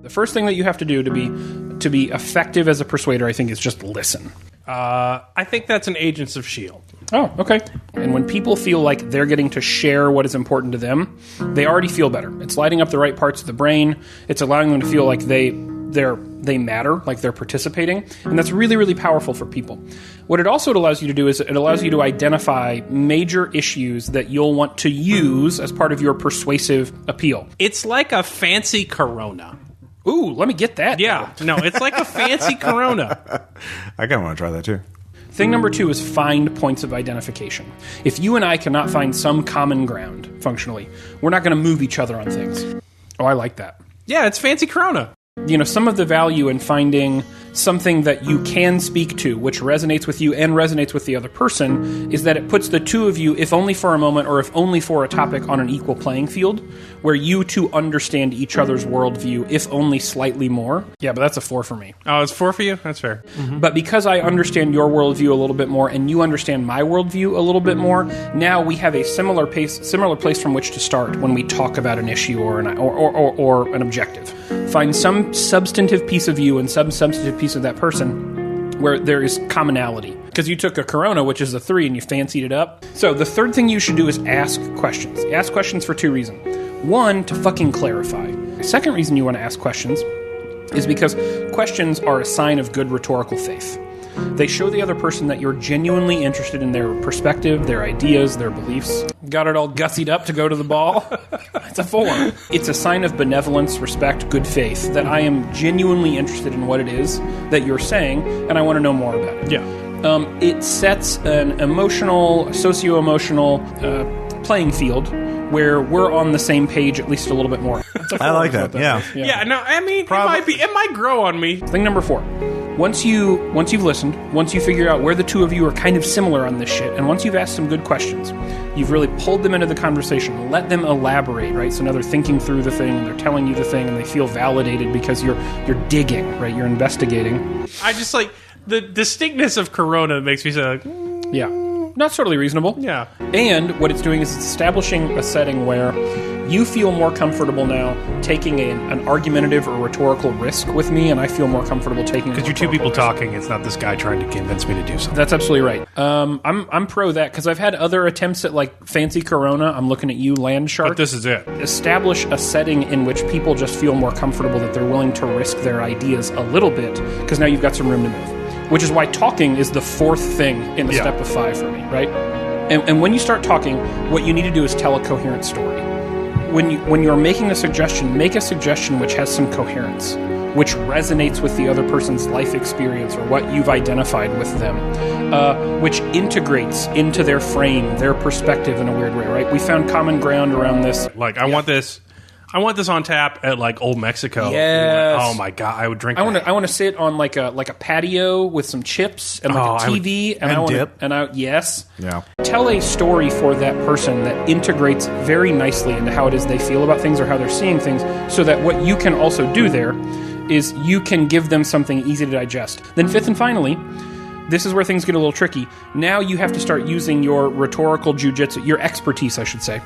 The first thing that you have to do to be effective as a persuader, I think, is just listen. I think that's an Agents of S.H.I.E.L.D. Oh, okay. And when people feel like they're getting to share what is important to them, they already feel better. It's lighting up the right parts of the brain. It's allowing them to feel like they matter, like they're participating. And that's really, really powerful for people. What it also allows you to do is it allows you to identify major issues that you'll want to use as part of your persuasive appeal. It's like a fancy Corona. Ooh, let me get that. Yeah. No, it's like a fancy Corona. I kind of want to try that too. Thing number 2 is find points of identification. If you and I cannot find some common ground, functionally, we're not going to move each other on things. Oh, I like that. Yeah, it's fancy Corona. You know, some of the value in finding something that you can speak to, which resonates with you and resonates with the other person, is that it puts the two of you, if only for a moment or if only for a topic, on an equal playing field, where you two understand each other's worldview, if only slightly more. Yeah, but that's a 4 for me. Oh, it's 4 for you? That's fair. Mm-hmm. But because I understand your worldview a little bit more and you understand my worldview a little bit more, now we have a similar place from which to start when we talk about an issue or an objective. Find some substantive piece of you and some substantive piece of that person where there is commonality. Because you took a Corona, which is a 3, and you fancied it up. So the third thing you should do is ask questions. Ask questions for 2 reasons. 1, to fucking clarify. The second reason you want to ask questions is because questions are a sign of good rhetorical faith. They show the other person that you're genuinely interested in their perspective, their ideas, their beliefs. Got it all gussied up to go to the ball? It's a 4. It's a sign of benevolence, respect, good faith, that I am genuinely interested in what it is that you're saying, and I want to know more about it. Yeah. It sets an emotional, socio-emotional playing field where we're on the same page at least a little bit more. I like that. Yeah. Yeah, no, I mean, it might grow on me. Thing number 4. Once you've listened, once you figure out where the two of you are kind of similar on this shit, and once you've asked some good questions, you've really pulled them into the conversation, let them elaborate, right? So now they're thinking through the thing, and they're telling you the thing, and they feel validated because you're digging, right? You're investigating. I just like the distinctness of Corona makes me say, yeah, that's totally reasonable. Yeah. And what it's doing is it's establishing a setting where you feel more comfortable now taking an argumentative or rhetorical risk with me, and I feel more comfortable taking because you're 2 people talking. It's not this guy trying to convince me to do something. That's absolutely right. I'm pro that because I've had other attempts at like fancy Corona. I'm looking at you, Land Shark. But this is it. Establish a setting in which people just feel more comfortable that they're willing to risk their ideas a little bit because now you've got some room to move. Which is why talking is the 4th thing in the step of 5 for me, right? And when you start talking, what you need to do is tell a coherent story. When you're making a suggestion, make a suggestion which has some coherence, which resonates with the other person's life experience or what you've identified with them, which integrates into their frame, their perspective in a weird way, right? We found common ground around this. Like, I want this on tap at like Old Mexico. Yes. Oh my god, I would drink. I want to sit on like a patio with some chips and like a TV and dip. Yes. Yeah. Tell a story for that person that integrates very nicely into how it is they feel about things or how they're seeing things, so that what you can also do there is you can give them something easy to digest. Then 5th and finally, this is where things get a little tricky. Now you have to start using your rhetorical jujitsu, your expertise, I should say,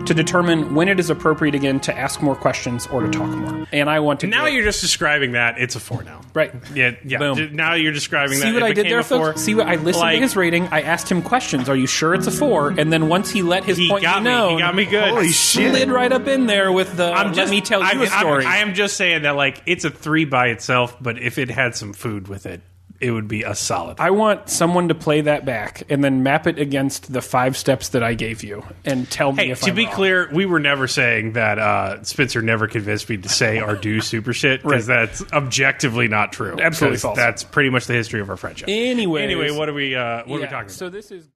to determine when it is appropriate again to ask more questions or to talk more. And I want to... Now you're just describing that. It's a 4 now. Right. Yeah. Boom. Now you're describing that. See what I did there, folks? See what I listened to his rating. I asked him questions. Are you sure it's a 4? And then once he let his point be known... He got me good. Holy shit. Slid right up in there with the let me tell you a story. I am just saying that like it's a 3 by itself, but if it had some food with it, it would be a solid. I want someone to play that back and then map it against the 5 steps that I gave you and tell me if I'm wrong. To be clear, we were never saying that Spencer never convinced me to say or do super shit, because that's objectively not true. Absolutely false. That's pretty much the history of our friendship. Anyway, what are we talking about? So this is...